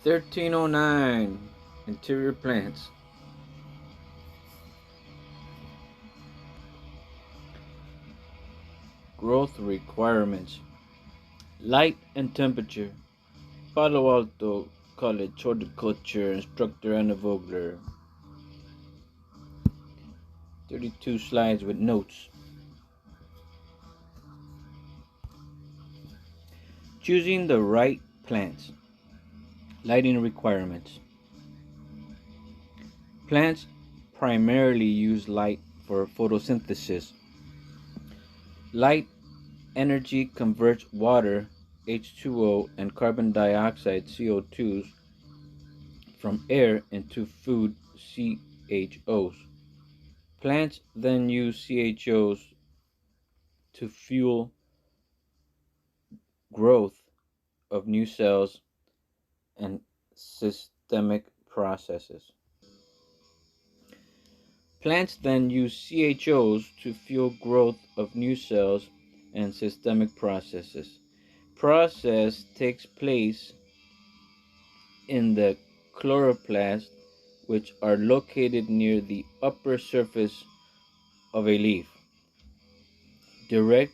1309 Interior plants. Growth requirements: light and temperature. Palo Alto College Horticulture Instructor Anna Vogler. 32 slides with notes. Choosing the right plants. Lighting requirements. Plants primarily use light for photosynthesis. Light energy converts water, H2O, and carbon dioxide, CO2s, from air into food, CHOs. Plants then use CHOs to fuel growth of new cells and systemic processes. Plants then use CHOs to fuel growth of new cells and systemic processes. Process takes place in the chloroplasts, which are located near the upper surface of a leaf. Directing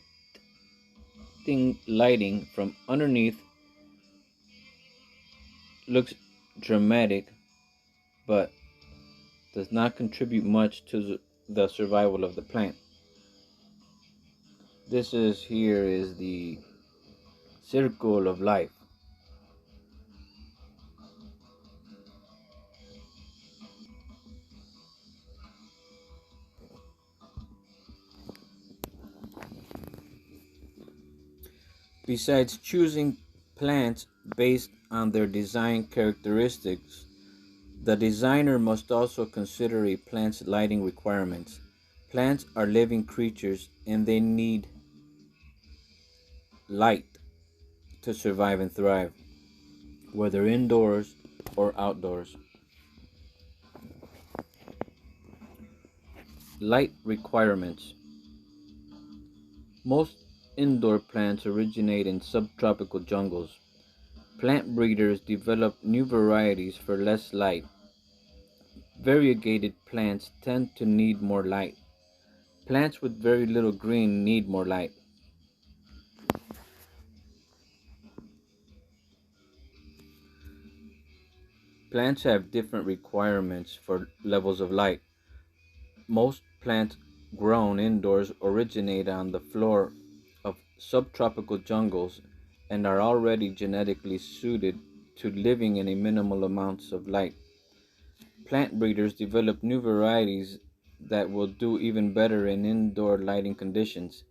lighting from underneath looks dramatic, but does not contribute much to the survival of the plant. This is here is the circle of life. Besides choosing plants based on their design characteristics, the designer must also consider a plant's lighting requirements. Plants are living creatures and they need light to survive and thrive, whether indoors or outdoors. Light requirements. Most indoor plants originate in subtropical jungles. Plant breeders develop new varieties for less light. Variegated plants tend to need more light. Plants with very little green need more light. Plants have different requirements for levels of light. Most plants grown indoors originate on the floor of subtropical jungles and are already genetically suited to living in a minimal amounts of light. Plant breeders develop new varieties that will do even better in indoor lighting conditions.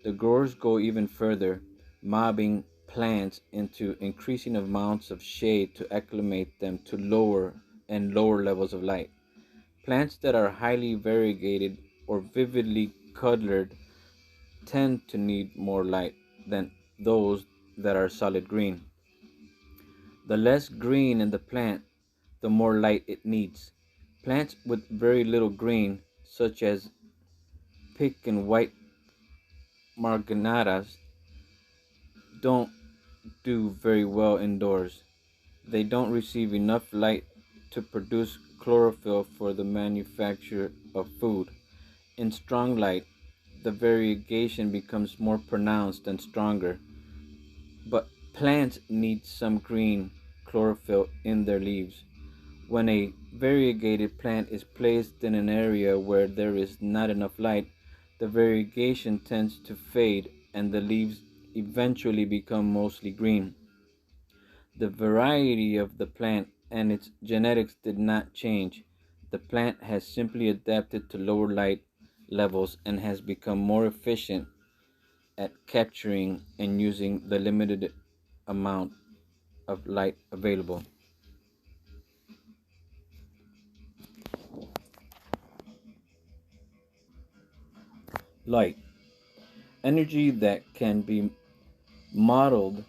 The growers go even further, mobbing plants into increasing amounts of shade to acclimate them to lower and lower levels of light. Plants that are highly variegated or vividly colored tend to need more light than those that are solid green. The less green in the plant, the more light it needs. Plants with very little green, such as pink and white marginatas, don't do very well indoors. They don't receive enough light to produce chlorophyll for the manufacture of food. In strong light, the variegation becomes more pronounced and stronger, but plants need some green chlorophyll in their leaves. When a variegated plant is placed in an area where there is not enough light, the variegation tends to fade and the leaves eventually become mostly green. The variety of the plant and its genetics did not change. The plant has simply adapted to lower light levels and has become more efficient at capturing and using the limited amount of light available. Light, energy that can be modeled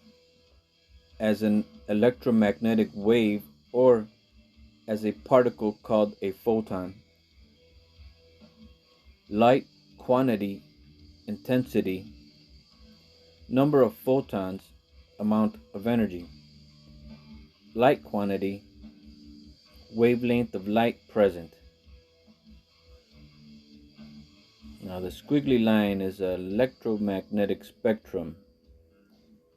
as an electromagnetic wave or as a particle called a photon. Light quantity, intensity, number of photons, amount of energy. light quantity, wavelength of light present. Now the squiggly line is an electromagnetic spectrum.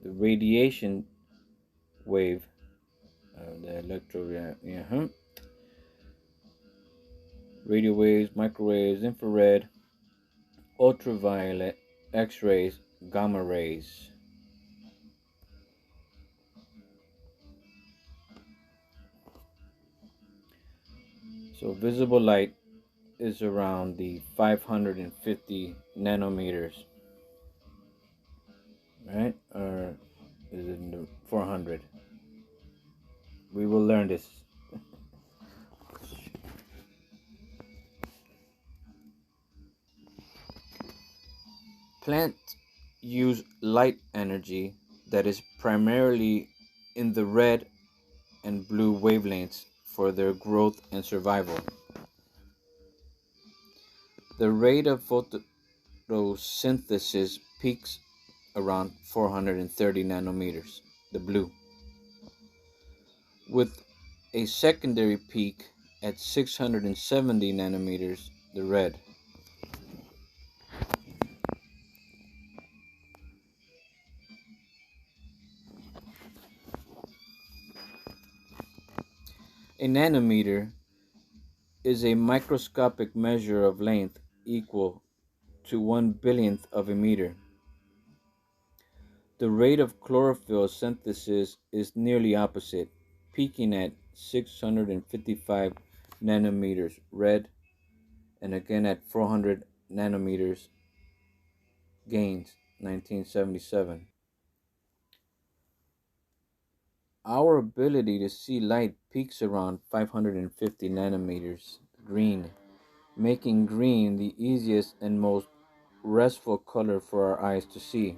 The radiation wave, the radio waves, microwaves, infrared, ultraviolet, X-rays, gamma rays. So visible light is around the 550 nanometers, right? Or is it in the 400? We will learn this. Plants use light energy that is primarily in the red and blue wavelengths for their growth and survival. The rate of photosynthesis peaks around 430 nanometers, the blue, with a secondary peak at 670 nanometers, the red. A nanometer is a microscopic measure of length equal to 1 billionth of a meter. The rate of chlorophyll synthesis is nearly opposite, peaking at 655 nanometers red and again at 400 nanometers Gaines, 1977. Our ability to see light peaks around 550 nanometers green, making green the easiest and most restful color for our eyes to see.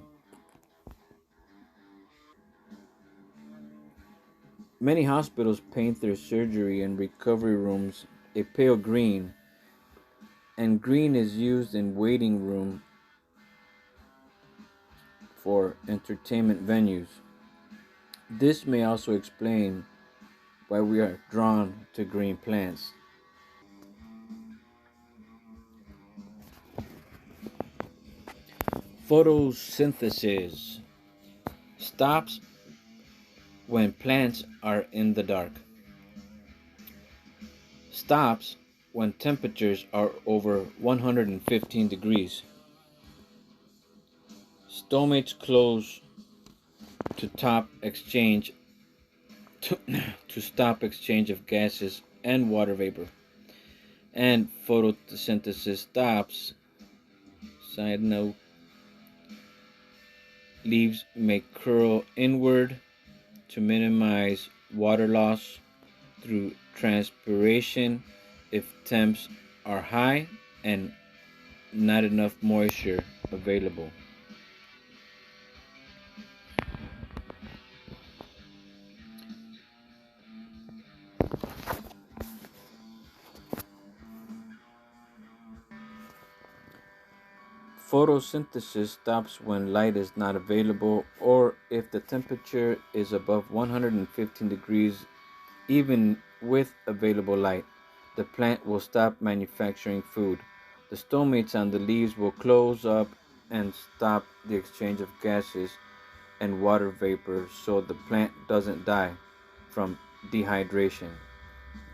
Many hospitals paint their surgery and recovery rooms a pale green, and green is used in waiting room for entertainment venues. This may also explain why we are drawn to green plants. Photosynthesis stops when plants are in the dark. Stops when temperatures are over 115 degrees. Stomates close to top exchange to, to stop exchange of gases and water vapor. And photosynthesis stops. Side note, leaves may curl inward to minimize water loss through transpiration if temps are high and not enough moisture available. Photosynthesis stops when light is not available or if the temperature is above 115 degrees. Even with available light, the plant will stop manufacturing food. The stomates on the leaves will close up and stop the exchange of gases and water vapor so the plant doesn't die from dehydration.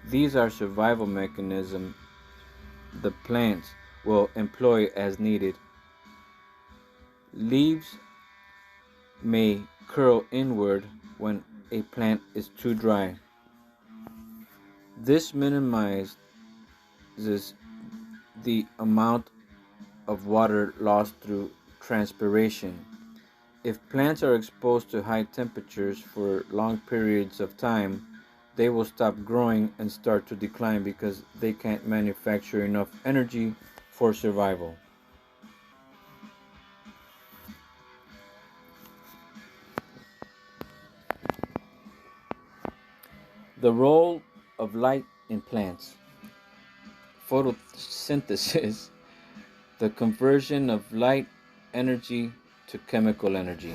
These are survival mechanisms the plants will employ as needed. Leaves may curl inward when a plant is too dry. This minimizes the amount of water lost through transpiration. If plants are exposed to high temperatures for long periods of time, they will stop growing and start to decline because they can't manufacture enough energy for survival. The role of light in plants. Photosynthesis, the conversion of light energy to chemical energy.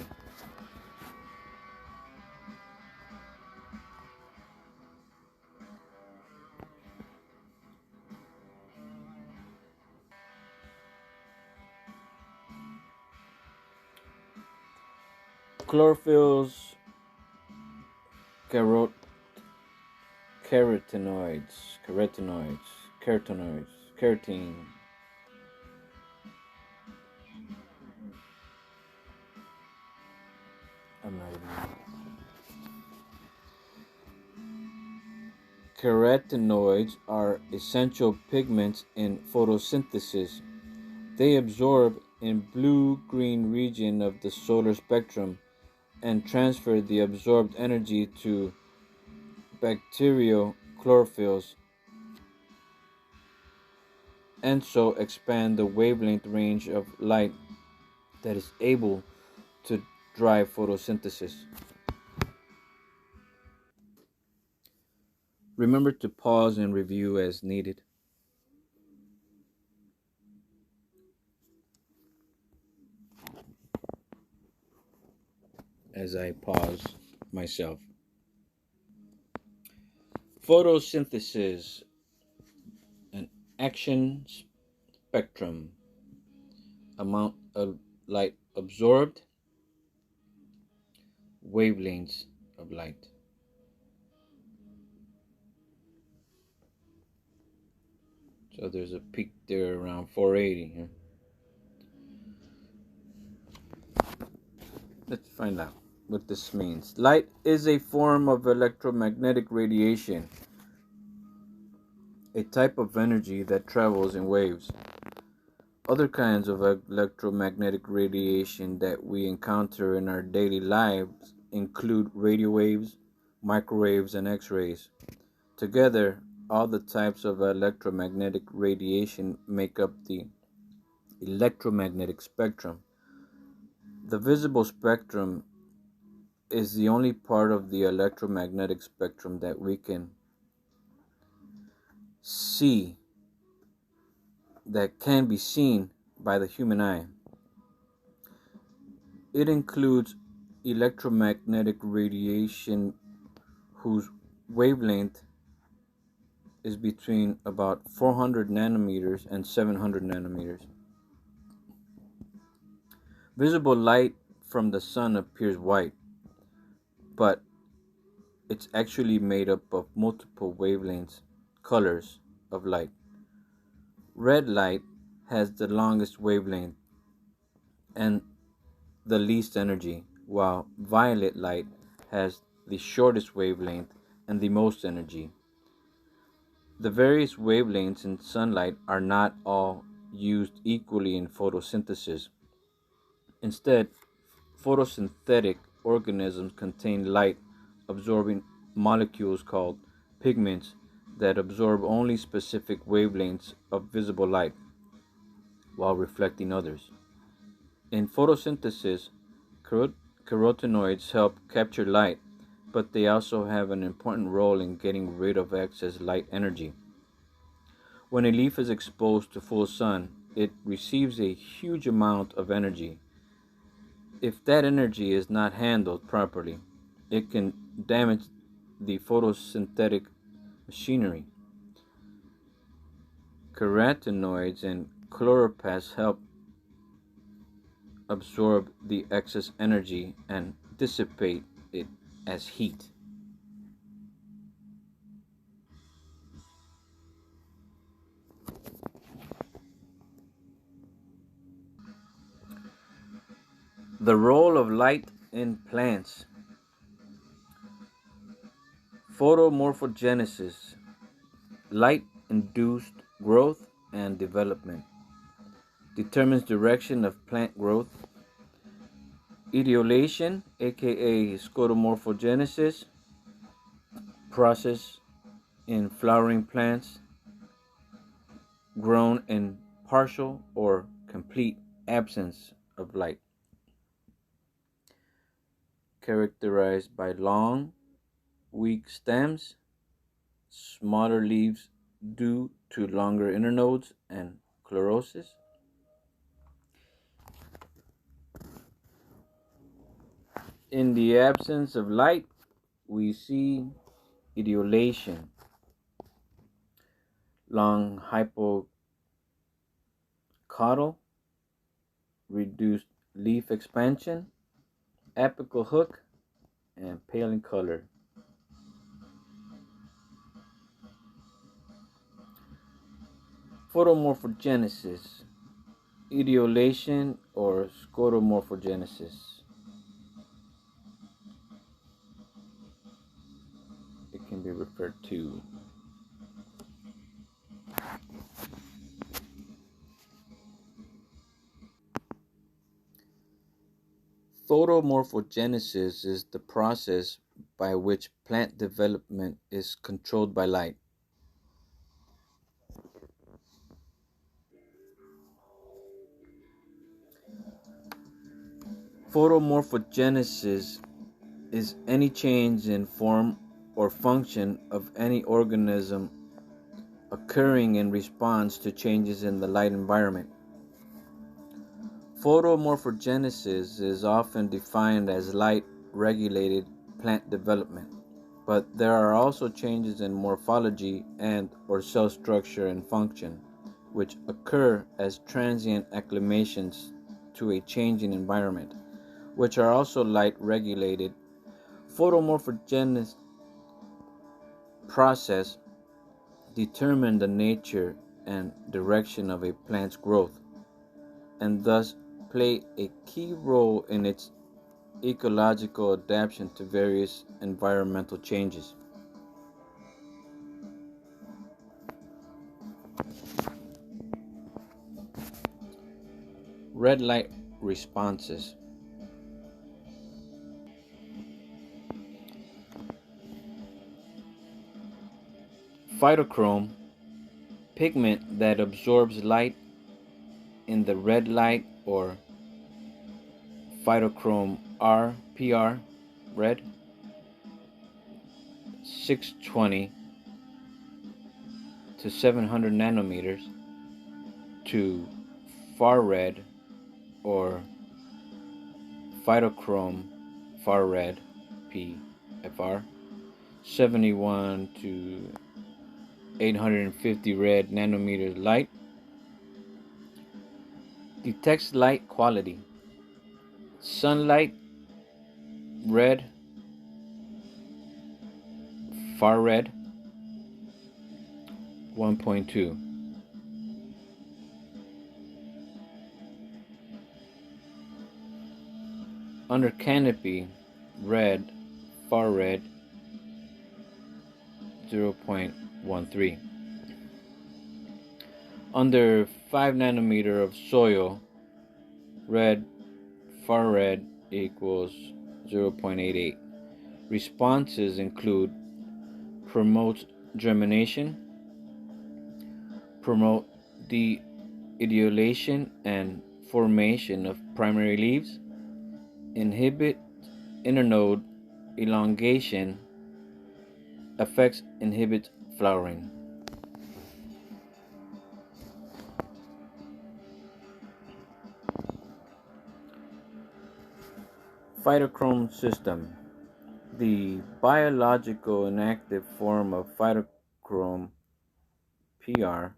Chlorophylls, carot- carotenoids, keratin. I'm not even. Carotenoids are essential pigments in photosynthesis. They absorb in blue-green region of the solar spectrum and transfer the absorbed energy to bacterial chlorophylls and so expand the wavelength range of light that is able to drive photosynthesis. Remember to pause and review as needed. As I pause myself. Photosynthesis, an action spectrum, amount of light absorbed, wavelengths of light. So there's a peak there around 480. Huh? Let's find out what this means. Light is a form of electromagnetic radiation, a type of energy that travels in waves. Other kinds of electromagnetic radiation that we encounter in our daily lives include radio waves, microwaves, and X-rays. Together, all the types of electromagnetic radiation make up the electromagnetic spectrum. The visible spectrum is the only part of the electromagnetic spectrum that we can see, that can be seen by the human eye. It includes electromagnetic radiation whose wavelength is between about 400 nanometers and 700 nanometers. Visible light from the sun appears white, but it's actually made up of multiple wavelengths, colors of light. Red light has the longest wavelength and the least energy, while violet light has the shortest wavelength and the most energy. The various wavelengths in sunlight are not all used equally in photosynthesis. Instead, photosynthetic organisms contain light absorbing molecules called pigments that absorb only specific wavelengths of visible light while reflecting others. In photosynthesis, carotenoids help capture light, but they also have an important role in getting rid of excess light energy. When a leaf is exposed to full sun, it receives a huge amount of energy. If that energy is not handled properly, it can damage the photosynthetic machinery. Carotenoids and chloroplasts help absorb the excess energy and dissipate it as heat. The role of light in plants. Photomorphogenesis, light induced growth and development, determines direction of plant growth. Etiolation, aka scotomorphogenesis, process in flowering plants grown in partial or complete absence of light, characterized by long, weak stems, smaller leaves due to longer internodes and chlorosis. In the absence of light, we see etiolation, long hypocaudal, reduced leaf expansion, apical hook, and pale in color. Photomorphogenesis, etiolation, or scotomorphogenesis. It can be referred to. Photomorphogenesis is the process by which plant development is controlled by light. Photomorphogenesis is any change in form or function of any organism occurring in response to changes in the light environment. Photomorphogenesis is often defined as light regulated plant development, but there are also changes in morphology and or cell structure and function which occur as transient acclimations to a changing environment, which are also light regulated. Photomorphogenesis process determine the nature and direction of a plant's growth, and thus play a key role in its ecological adaptation to various environmental changes. Red light responses. Phytochrome, pigment that absorbs light in the red light, or phytochrome R, PR, red, 620 to 700 nanometers, to far red, or phytochrome far red, PFR, 71 to 850 red nanometers light, detects light quality. Sunlight, red, far red, 1.2. Under canopy, red, far red, 0.13. Under 5 nanometer of soil, red, far red equals 0.88. Responses include promote germination, promote de-etiolation and formation of primary leaves, inhibit internode elongation, affects inhibit flowering. Phytochrome system. The biological inactive form of phytochrome PR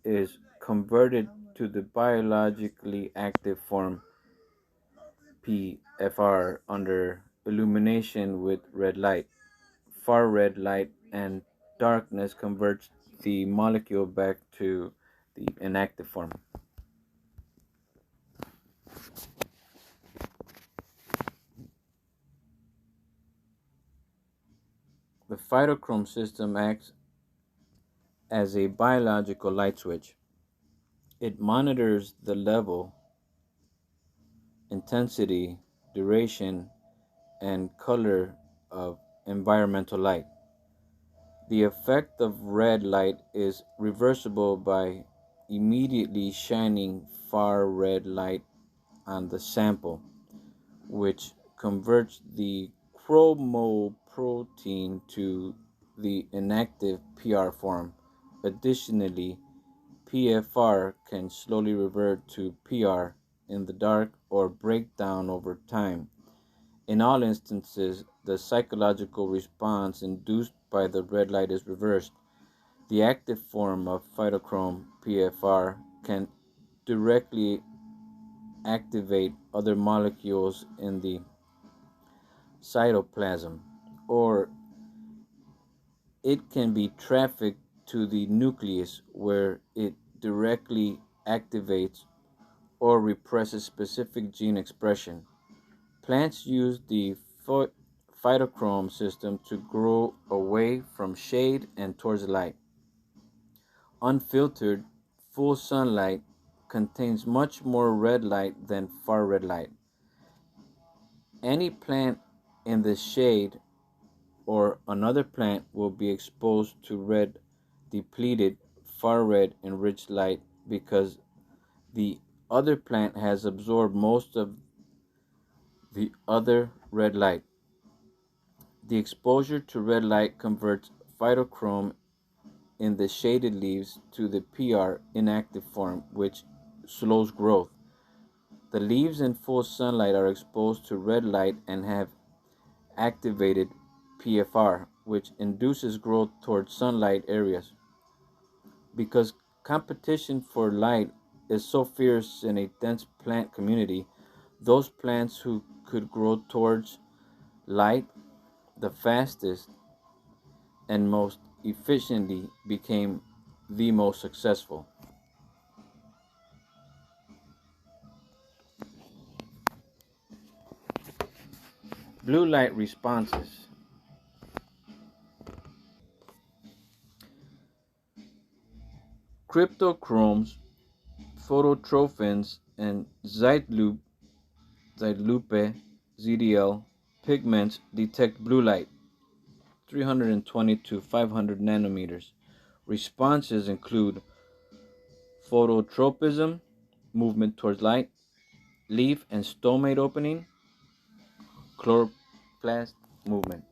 is converted to the biologically active form PFR under illumination with red light. Far red light and darkness converts the molecule back to the inactive form. The phytochrome system acts as a biological light switch. It monitors the level, intensity, duration, and color of environmental light. The effect of red light is reversible by immediately shining far red light on the sample, which converts the chromoprotein to the inactive PR form. Additionally, PFR can slowly revert to PR in the dark or break down over time. In all instances, the psychological response induced by the red light is reversed. The active form of phytochrome PFR can directly activate other molecules in the cytoplasm, or it can be trafficked to the nucleus where it directly activates or represses specific gene expression. Plants use the phytochrome system to grow away from shade and towards light. Unfiltered, full sunlight contains much more red light than far red light. Any plant in the shade or another plant will be exposed to red depleted far red enriched light because the other plant has absorbed most of the other red light. The exposure to red light converts phytochrome in the shaded leaves to the PR inactive form, which slows growth. The leaves in full sunlight are exposed to red light and have activated PFR, which induces growth towards sunlight areas. Because competition for light is so fierce in a dense plant community, those plants who could grow towards light the fastest and most efficiently became the most successful. Blue light responses. Cryptochromes, phototrophins, and Zeitlupe ZDL pigments detect blue light 320 to 500 nanometers. Responses include phototropism, movement towards light, leaf and stomate opening, chloroplast movement.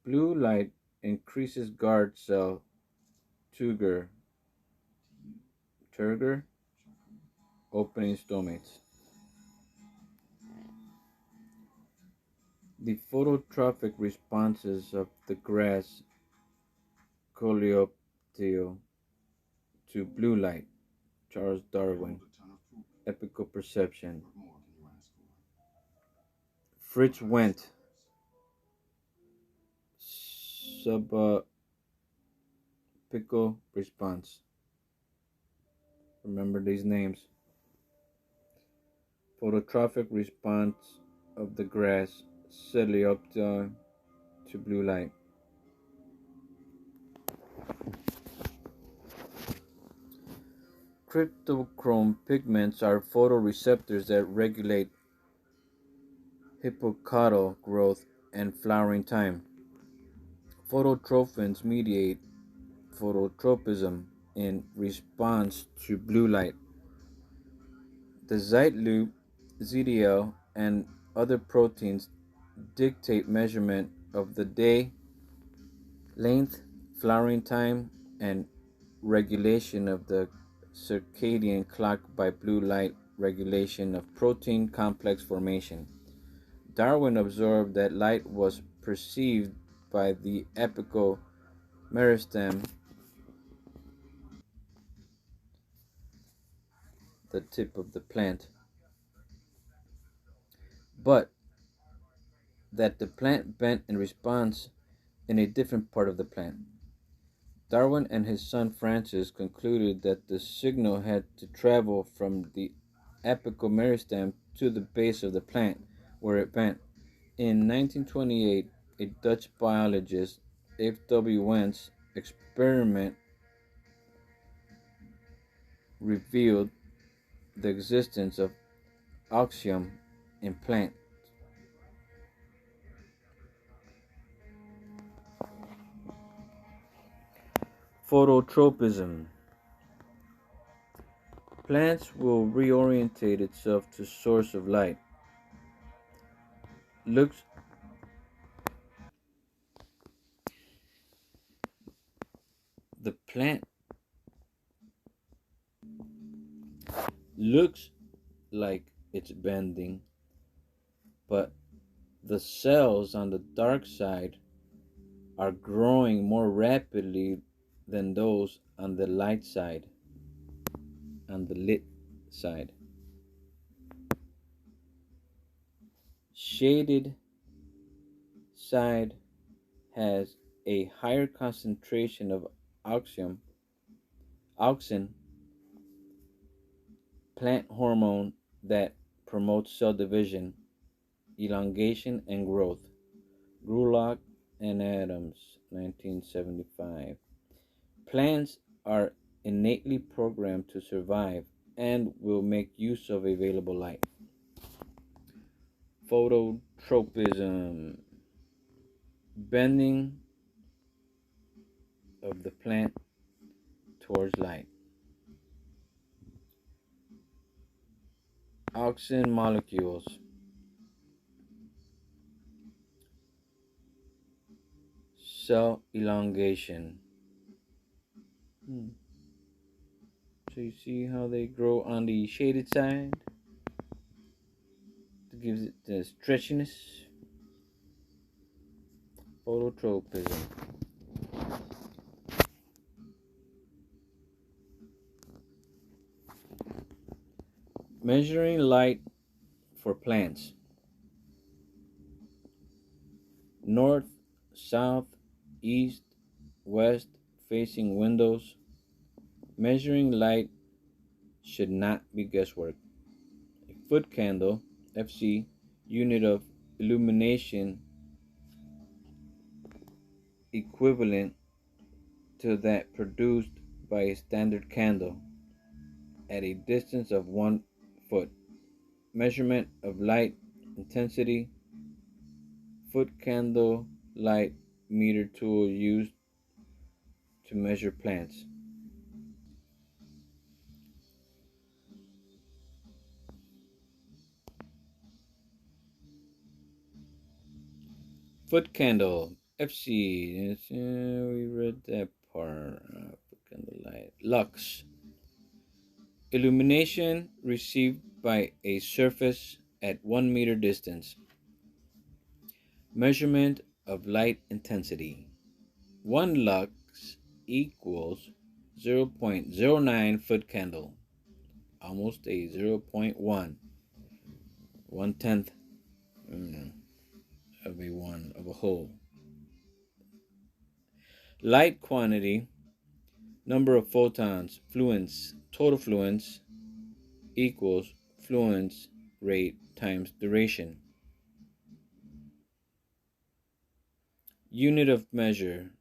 Blue light increases guard cell turgor opening stomates. The phototrophic responses of the grass Coleoptile to blue light. Charles Darwin. Epical perception. Fritz Wendt. Subapical response. Remember these names. Phototrophic response of the grass Coleoptile to blue light. Cryptochrome pigments are photoreceptors that regulate hypocotyl growth and flowering time. Phototrophins mediate phototropism in response to blue light. The Zeitloop, ZDL, and other proteins dictate measurement of the day, length, flowering time, and regulation of the circadian clock by blue light regulation of protein complex formation. Darwin observed that light was perceived by the apical meristem, the tip of the plant, but that the plant bent in response in a different part of the plant. Darwin and his son Francis concluded that the signal had to travel from the apical meristem to the base of the plant, where it bent. In 1928, a Dutch biologist, F. W. Wendt's experiment revealed the existence of oxium in plants. Phototropism. Plants will reorientate itself to source of light. Looks the plant looks like it's bending, but the cells on the dark side are growing more rapidly than those on the light side, on the lit side. Shaded side has a higher concentration of auxin, plant hormone that promotes cell division, elongation, and growth. Grulock and Adams, 1975. Plants are innately programmed to survive and will make use of available light. Phototropism, bending of the plant towards light. Auxin molecules, cell elongation. So you see how they grow on the shaded side? It gives it the stretchiness. Phototropism. Measuring light for plants. North, south, east, west facing windows. Measuring light should not be guesswork. A foot candle, FC, unit of illumination equivalent to that produced by a standard candle at a distance of 1 foot. Measurement of light intensity. Foot candle light meter tool used to measure plants. Foot candle FC. We read that part. Foot candle light. Lux. Illumination received by a surface at 1 meter distance. Measurement of light intensity. 1 lux equals 0.09 foot candle, almost a 0.1, 1/10 of a whole. Light quantity, number of photons, fluence, total fluence equals fluence rate times duration. Unit of measure,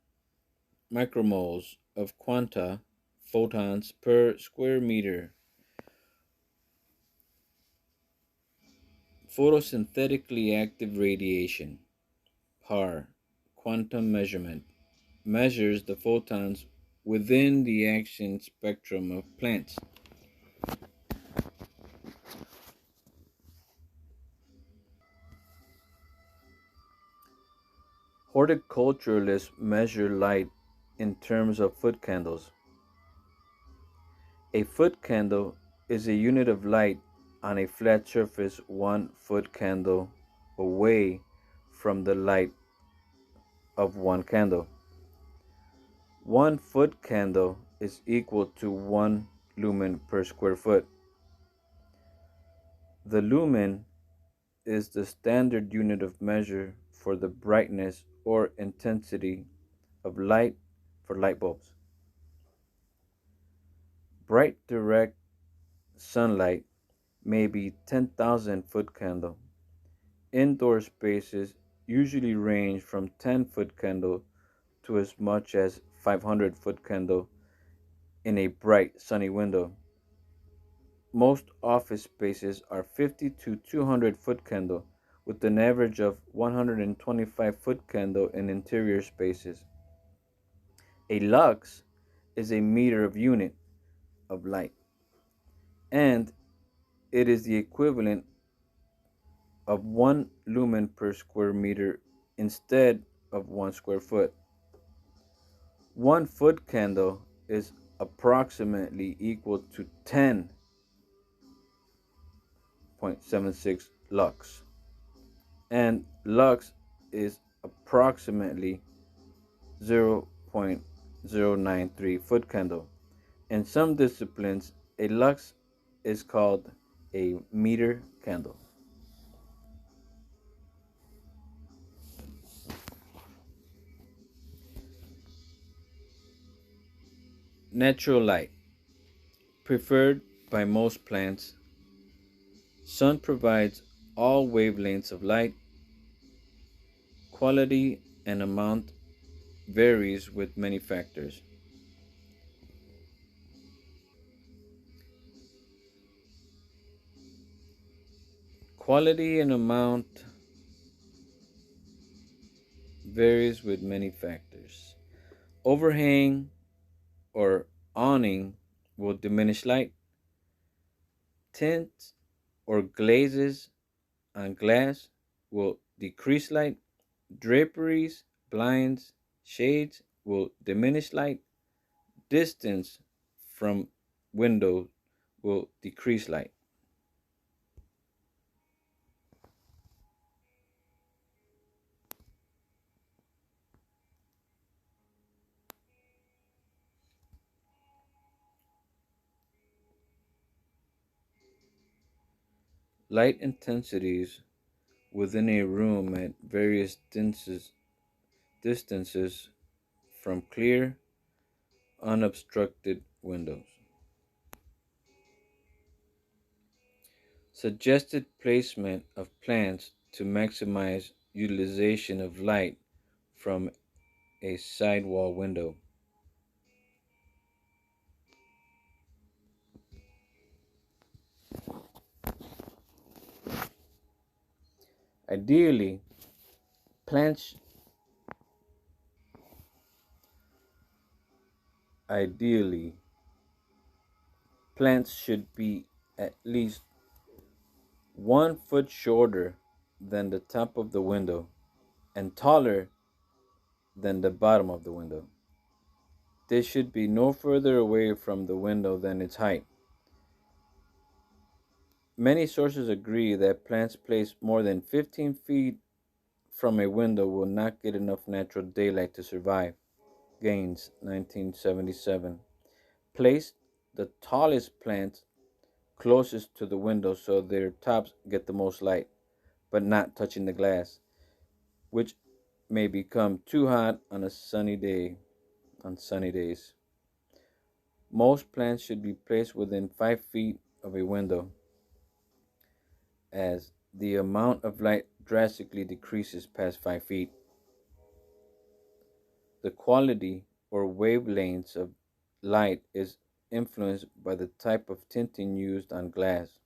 micromoles of quanta, photons per square meter. Photosynthetically active radiation, PAR, quantum measurement, measures the photons within the action spectrum of plants. Horticulturalists measure light in terms of foot candles. A foot candle is a unit of light on a flat surface 1 foot candle away from the light of one candle. 1 foot candle is equal to 1 lumen per square foot. The lumen is the standard unit of measure for the brightness or intensity of light for light bulbs. Bright direct sunlight may be 10,000 foot candle. Indoor spaces usually range from 10-foot candle to as much as 500-foot candle in a bright sunny window. Most office spaces are 50 to 200-foot candle, with an average of 125-foot candle in interior spaces. A lux is a meter of unit of light, and it is the equivalent of 1 lumen per square meter instead of 1 square foot. 1 foot candle is approximately equal to 10.76 lux, and lux is approximately 0.093 foot candle. In some disciplines, a lux is called a meter candle. Natural light, preferred by most plants. Sun provides all wavelengths of light. Quality and amount varies with many factors. Quality and amount varies with many factors. Overhang or awning will diminish light. Tints or glazes on glass will decrease light. Draperies, blinds, shades will diminish light. Distance from window will decrease light. Light intensities within a room at various distances from clear, unobstructed windows. Suggested placement of plants to maximize utilization of light from a sidewall window. Ideally, plants ideally plants should be at least 1 foot shorter than the top of the window and taller than the bottom of the window. They should be no further away from the window than its height. Many sources agree that plants placed more than 15 feet from a window will not get enough natural daylight to survive. Gaines, 1977. Place the tallest plants closest to the window so their tops get the most light, but not touching the glass, which may become too hot on a sunny day on sunny days. Most plants should be placed within 5 feet of a window, as the amount of light drastically decreases past 5 feet. The quality or wavelengths of light is influenced by the type of tinting used on glass.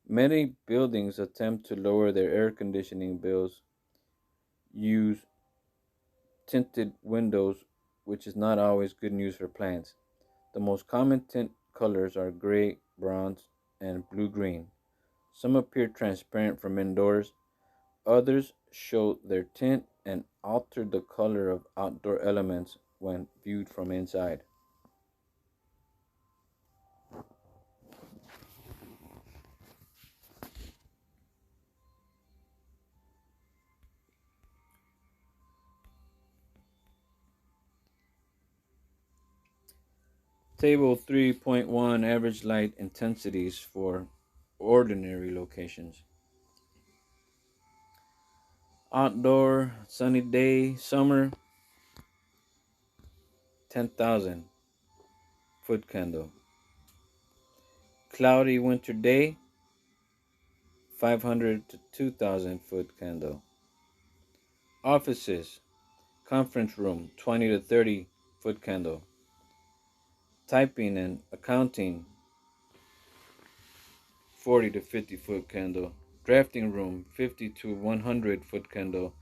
Many buildings attempt to lower their air conditioning bills, use tinted windows, which is not always good news for plants. The most common tint colors are gray, bronze, and blue green. Some appear transparent from indoors, others show their tint and alter the color of outdoor elements when viewed from inside. Table 3.1 Average light intensities for ordinary locations. Outdoor, sunny day, summer, 10,000 foot candle. Cloudy winter day, 500 to 2,000 foot candle. Offices, conference room, 20 to 30 foot candle. Typing and accounting, 40 to 50 foot candle. Drafting room, 50 to 100 foot candle.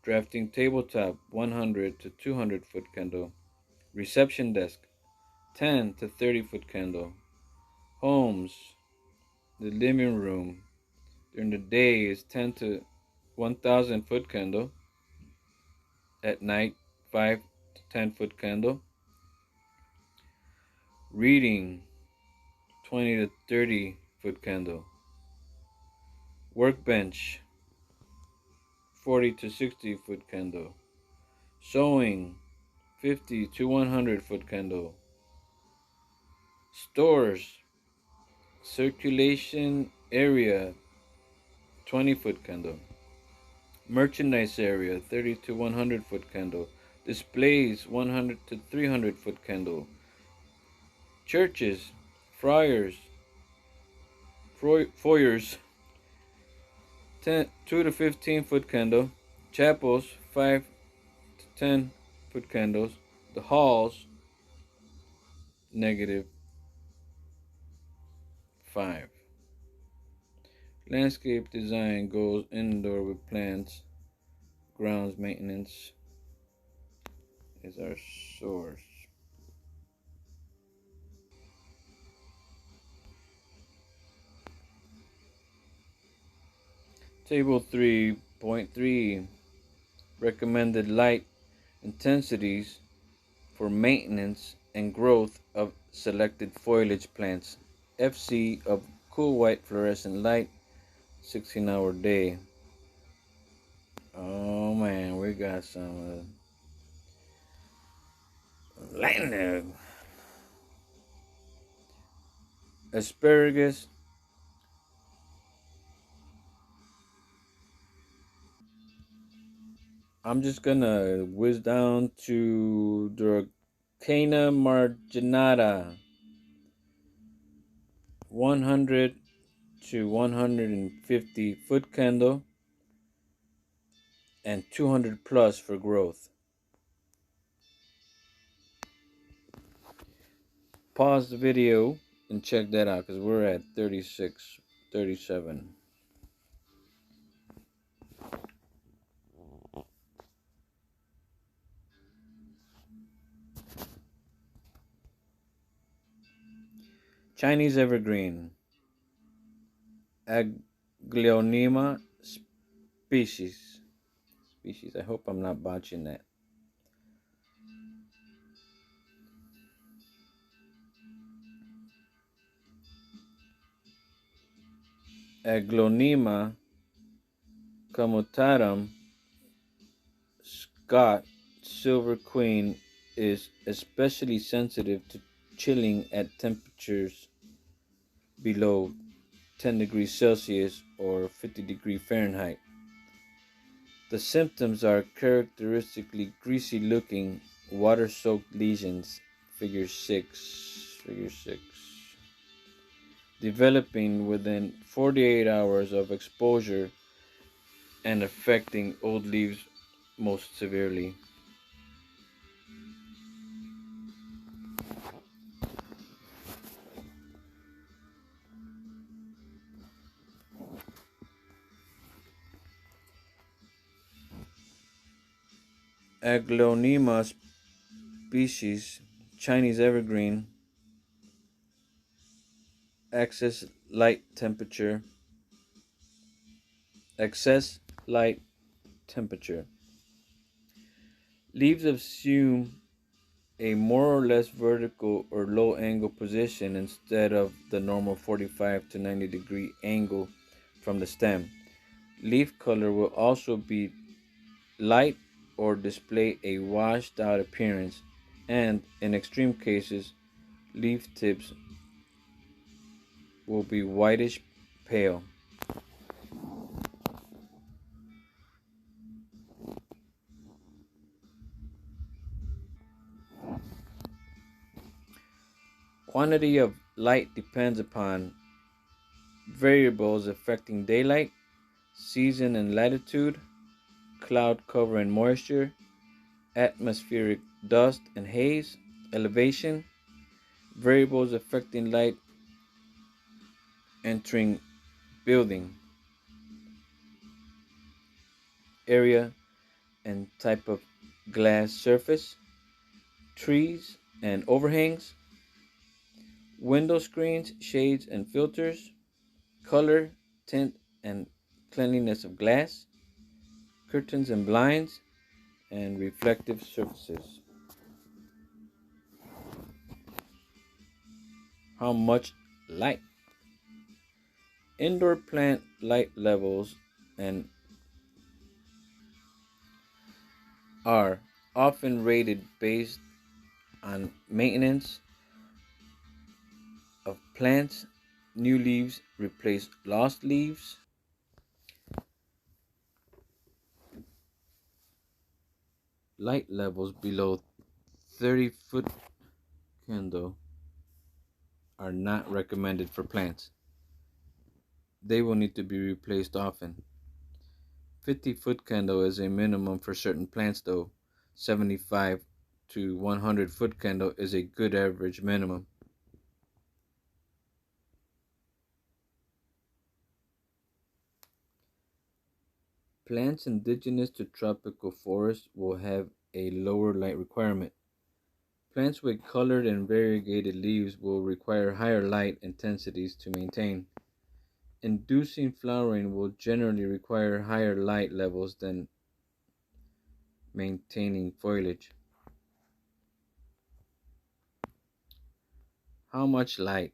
Drafting tabletop, 100 to 200 foot candle. Reception desk, 10 to 30 foot candle. Homes, the living room during the day is 10 to 1,000 foot candle. At night, 5 to 10 foot candle. Reading, 20 to 30 foot candle. Workbench, 40 to 60 foot candle. Sewing, 50 to 100 foot candle. Stores, circulation area, 20 foot candle. Merchandise area, 30 to 100 foot candle. Displays, 100 to 300 foot candle. Churches, friars, foyers, 2 to 15 foot candle. Chapels, 5 to 10 foot candles. The halls, -5. Landscape design goes indoor with plants. Grounds maintenance is our source. Table 3.3 recommended light intensities for maintenance and growth of selected foliage plants. FC of cool white fluorescent light, 16-hour day. Oh man, we got some lightning. Asparagus. I'm just gonna whiz down to Dracaena marginata, 100 to 150 foot candle and 200 plus for growth. Pause the video and check that out because we're at 36, 37. Chinese evergreen, Aglaonema species. I hope I'm not botching that. Aglaonema commutatum Scott Silver Queen is especially sensitive to chilling at temperatures below 10 degrees Celsius or 50 degrees Fahrenheit. The symptoms are characteristically greasy looking water soaked lesions, figure 6, developing within 48 hours of exposure and affecting old leaves most severely. Aglaonema species, Chinese evergreen, excess light temperature. Leaves assume a more or less vertical or low angle position instead of the normal 45 to 90 degree angle from the stem. Leaf color will also be light or display a washed out appearance, and in extreme cases, leaf tips will be whitish pale. Quantity of light depends upon variables affecting daylight, season and latitude, cloud cover and moisture, atmospheric dust and haze, elevation, variables affecting light entering building, area and type of glass surface, trees and overhangs, window screens, shades and filters, color, tint and cleanliness of glass, curtains and blinds, and reflective surfaces. How much light? Indoor plant light levels and are often rated based on maintenance of plants. New leaves replace lost leaves. Light levels below 30-foot candle are not recommended for plants. They will need to be replaced often. 50-foot candle is a minimum for certain plants though. 75 to 100-foot candle is a good average minimum. Plants indigenous to tropical forests will have a lower light requirement. Plants with colored and variegated leaves will require higher light intensities to maintain. Inducing flowering will generally require higher light levels than maintaining foliage. How much light?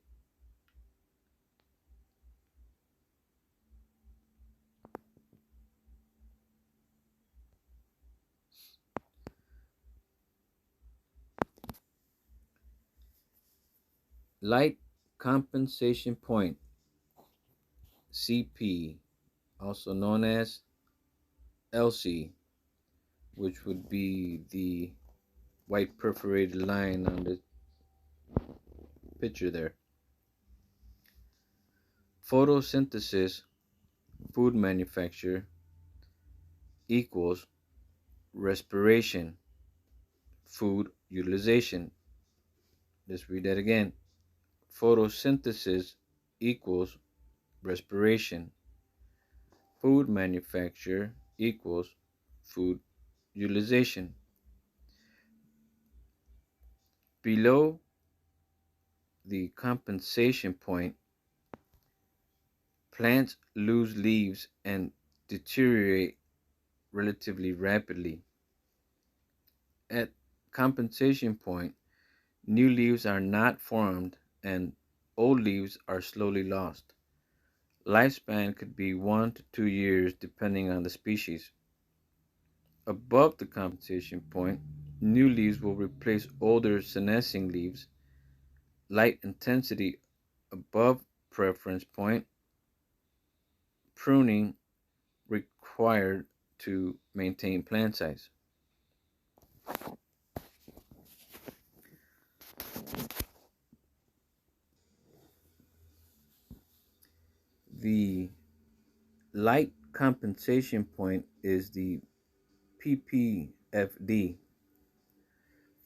Light compensation point, CP, also known as LC, which would be the white perforated line on the picture there. Photosynthesis, food manufacture, equals respiration, food utilization. Let's read that again. Photosynthesis equals respiration. Food manufacture equals food utilization. Below the compensation point, plants lose leaves and deteriorate relatively rapidly. At compensation point, new leaves are not formed and old leaves are slowly lost. Lifespan could be 1 to 2 years depending on the species. Above the compensation point, new leaves will replace older senescing leaves. Light intensity above preference point. Pruning required to maintain plant size. The light compensation point is the ppfd,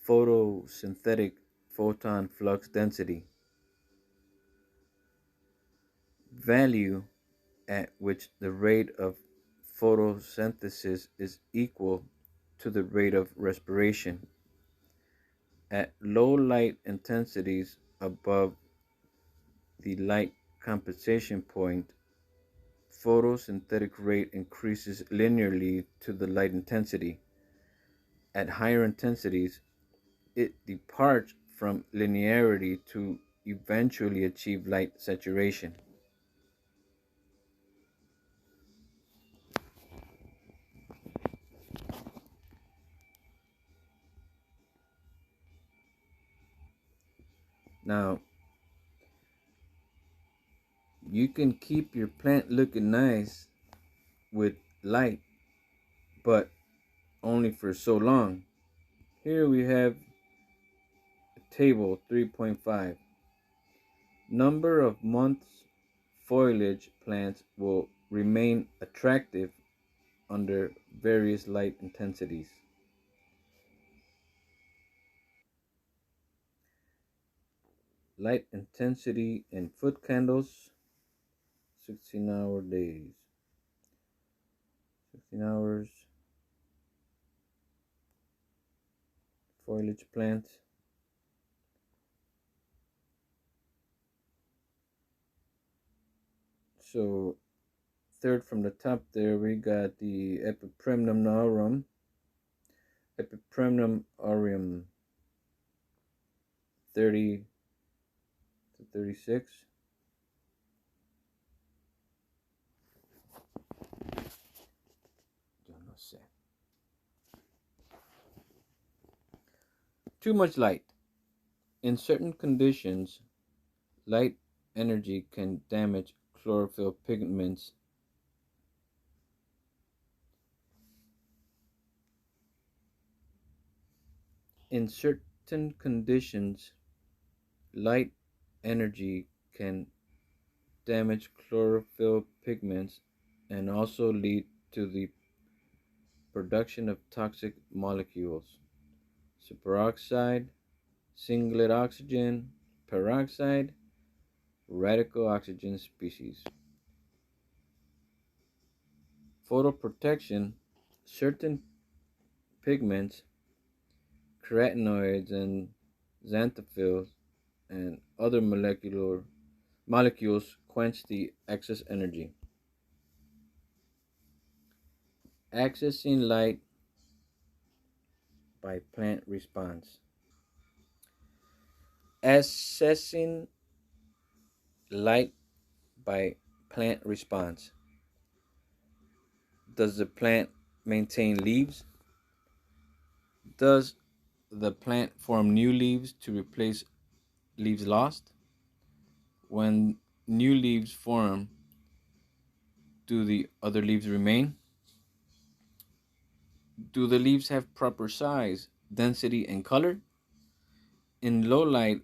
photosynthetic photon flux density, value at which the rate of photosynthesis is equal to the rate of respiration. At low light intensities above the light compensation point, photosynthetic rate increases linearly to the light intensity. At higher intensities, it departs from linearity to eventually achieve light saturation. Now, you can keep your plant looking nice with light, but only for so long. Here we have table 3.5. Number of months foliage plants will remain attractive under various light intensities. Light intensity in foot candles, 16-hour days. 16 hours foliage plant. So third from the top there, we got the Epipremnum aurum. Epipremnum aureum 30 to 36. Yo no sé. Too much light. In certain conditions, light energy can damage chlorophyll pigments. In certain conditions, light energy can damage chlorophyll pigments and also lead to the production of toxic molecules. Superoxide, singlet oxygen, peroxide, radical oxygen species. Photoprotection. Certain pigments, carotenoids and xanthophylls, and other molecules quench the excess energy. Accessing light by plant response. Assessing light by plant response. Does the plant maintain leaves? Does the plant form new leaves to replace leaves lost? When new leaves form, do the other leaves remain? Do the leaves have proper size, density, and color? In low light,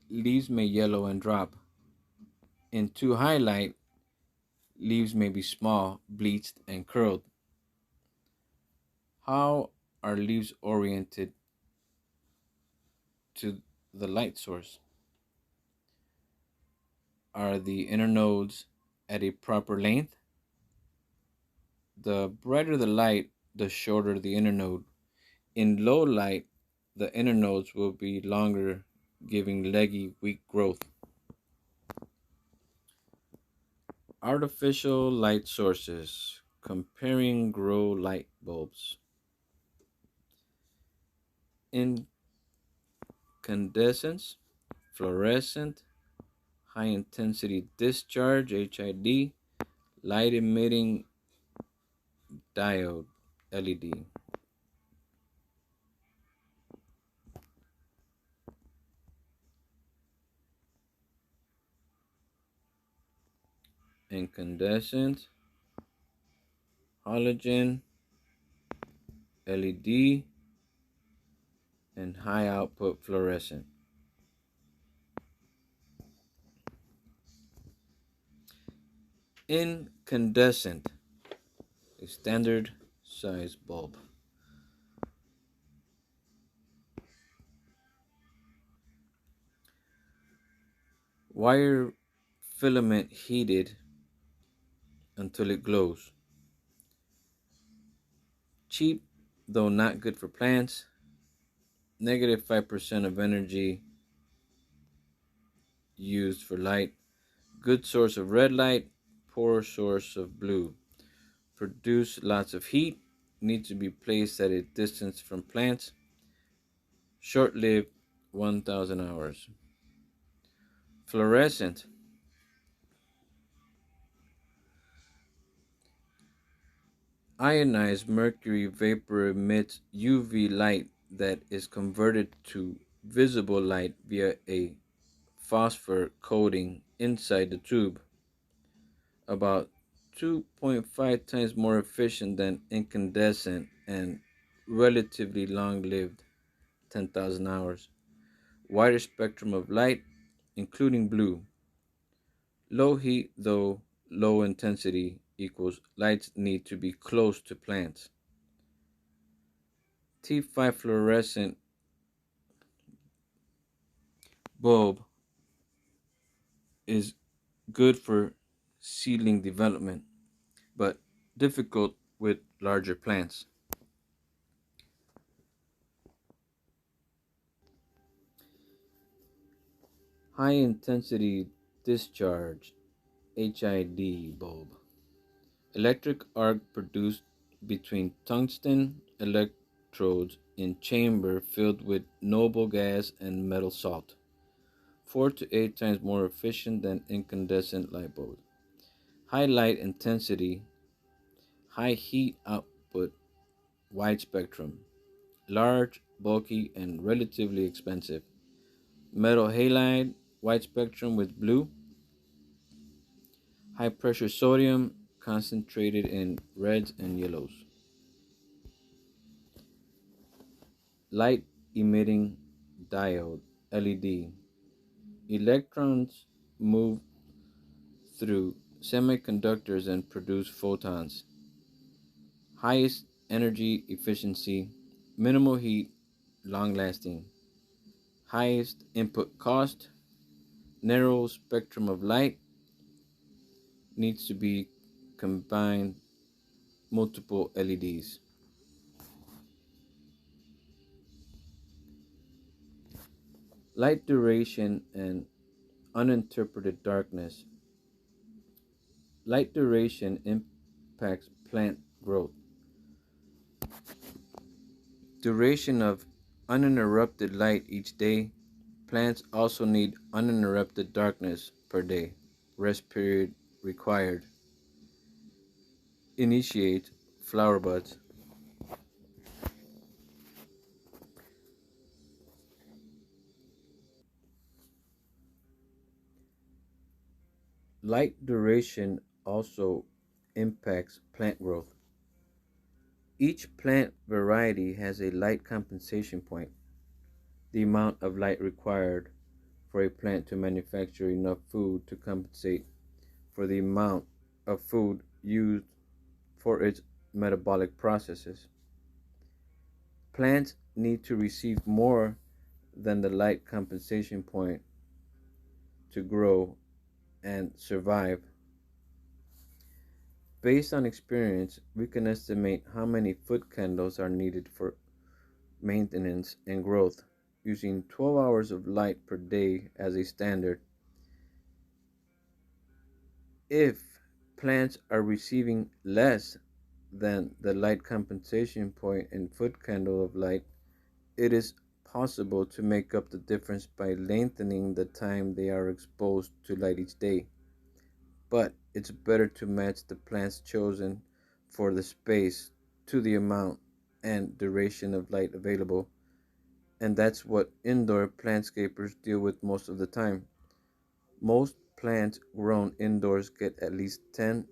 leaves may yellow and drop. In too high light, leaves may be small, bleached, and curled. How are leaves oriented to the light source? Are the inner nodes at a proper length? The brighter the light, the shorter the inner node. In low light, the inner nodes will be longer, giving leggy, weak growth. Artificial light sources. Comparing grow light bulbs. Incandescence, fluorescent, high intensity discharge, HID, light emitting diode, LED. Incandescent, halogen, LED, and high output fluorescent. Incandescent, a standard size bulb. Wire filament heated until it glows. Cheap, though not good for plants. Negative 5% of energy used for light. Good source of red light, poor source of blue. Produce lots of heat. Need to be placed at a distance from plants. Short-lived, 1,000 hours. Fluorescent. Ionized mercury vapor emits UV light that is converted to visible light via a phosphor coating inside the tube. About 2.5 times more efficient than incandescent and relatively long-lived, 10,000 hours. Wider spectrum of light, including blue. Low heat, though low intensity, equals lights need to be close to plants. T5 fluorescent bulb is good for seedling development, but difficult with larger plants. High intensity discharge, HID bulb. Electric arc produced between tungsten electrodes in chamber filled with noble gas and metal salt. 4 to 8 times more efficient than incandescent light bulb. High light intensity, high heat output, wide spectrum. Large bulky, and relatively expensive. Metal halide, white spectrum with blue, high pressure sodium, concentrated in reds and yellows. Light emitting diode, LED. Electrons move through semiconductors and produce photons. Highest energy efficiency, minimal heat, long lasting. Highest input cost, narrow spectrum of light, needs to be combined multiple LEDs. Light duration and uninterpreted darkness. Light duration impacts plant growth. Duration of uninterrupted light each day. Plants also need uninterrupted darkness per day. Rest period required. Initiate flower buds. Light duration also impacts plant growth. Each plant variety has a light compensation point, the amount of light required for a plant to manufacture enough food to compensate for the amount of food used for its metabolic processes. Plants need to receive more than the light compensation point to grow and survive. Based on experience, we can estimate how many foot candles are needed for maintenance and growth using 12 hours of light per day as a standard. If plants are receiving less than the light compensation point in foot candle of light, it is possible to make up the difference by lengthening the time they are exposed to light each day. But it's better to match the plants chosen for the space to the amount and duration of light available, and that's what indoor plantscapers deal with most of the time. Most plants grown indoors get at least 10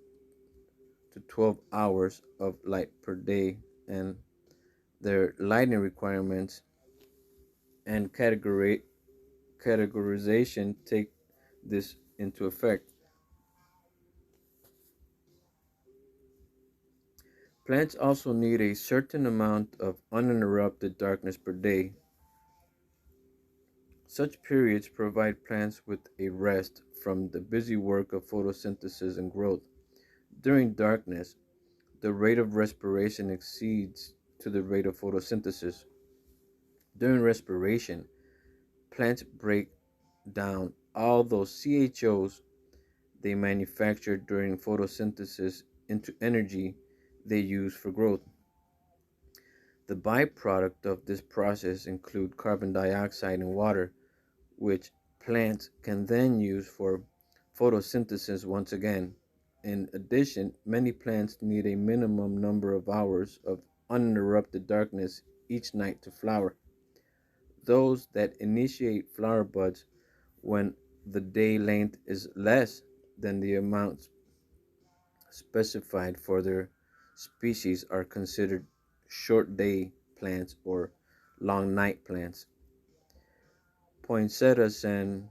to 12 hours of light per day, and their lighting requirements and categorization take this into effect. Plants also need a certain amount of uninterrupted darkness per day. Such periods provide plants with a rest from the busy work of photosynthesis and growth. During darkness, the rate of respiration exceeds to the rate of photosynthesis. During respiration, plants break down all those CHOs they manufacture during photosynthesis into energy they use for growth. The byproduct of this process include carbon dioxide and water, which plants can then use for photosynthesis once again. In addition, many plants need a minimum number of hours of uninterrupted darkness each night to flower. Those that initiate flower buds when the day length is less than the amount specified for their species are considered short day plants or long night plants. Poinsettias and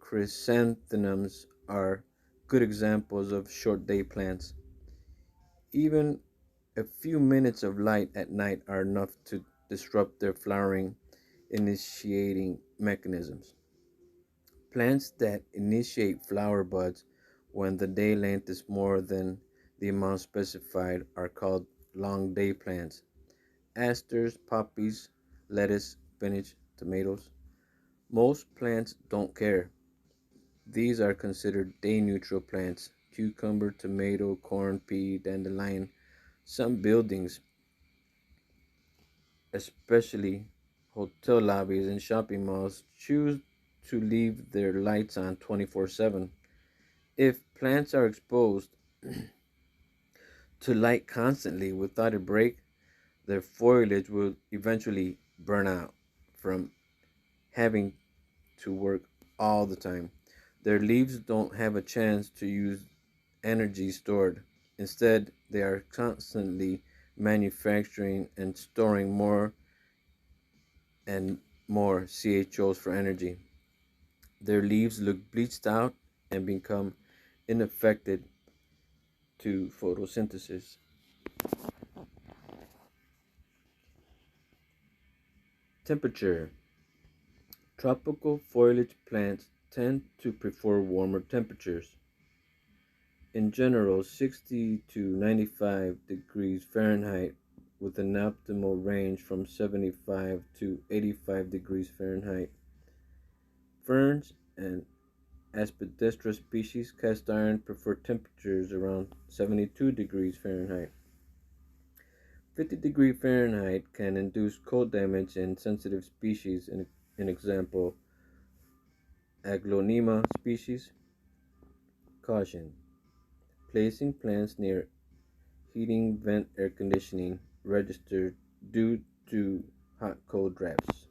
chrysanthemums are good examples of short day plants. Even a few minutes of light at night are enough to disrupt their flowering initiating mechanisms. Plants that initiate flower buds when the day length is more than the amount specified are called long day plants. Asters, poppies, lettuce, spinach, tomatoes. Most plants don't care. These are considered day neutral plants. Cucumber, tomato, corn, pea, dandelion. Some buildings, especially hotel lobbies and shopping malls, choose to leave their lights on 24/7. If plants are exposed to light constantly without a break, their foliage will eventually burn out from having to work all the time. Their leaves don't have a chance to use energy stored. Instead, they are constantly manufacturing and storing more and more CHOs for energy. Their leaves look bleached out and become ineffective to photosynthesis. Temperature. Tropical foliage plants tend to prefer warmer temperatures. In general, 60 to 95 degrees Fahrenheit with an optimal range from 75 to 85 degrees Fahrenheit. Ferns and Aspidistra species cast iron prefer temperatures around 72 degrees Fahrenheit. 50 degrees Fahrenheit can induce cold damage in sensitive species, in example, Aglaonema species. Caution. Placing plants near heating vent air conditioning registered due to hot cold drafts.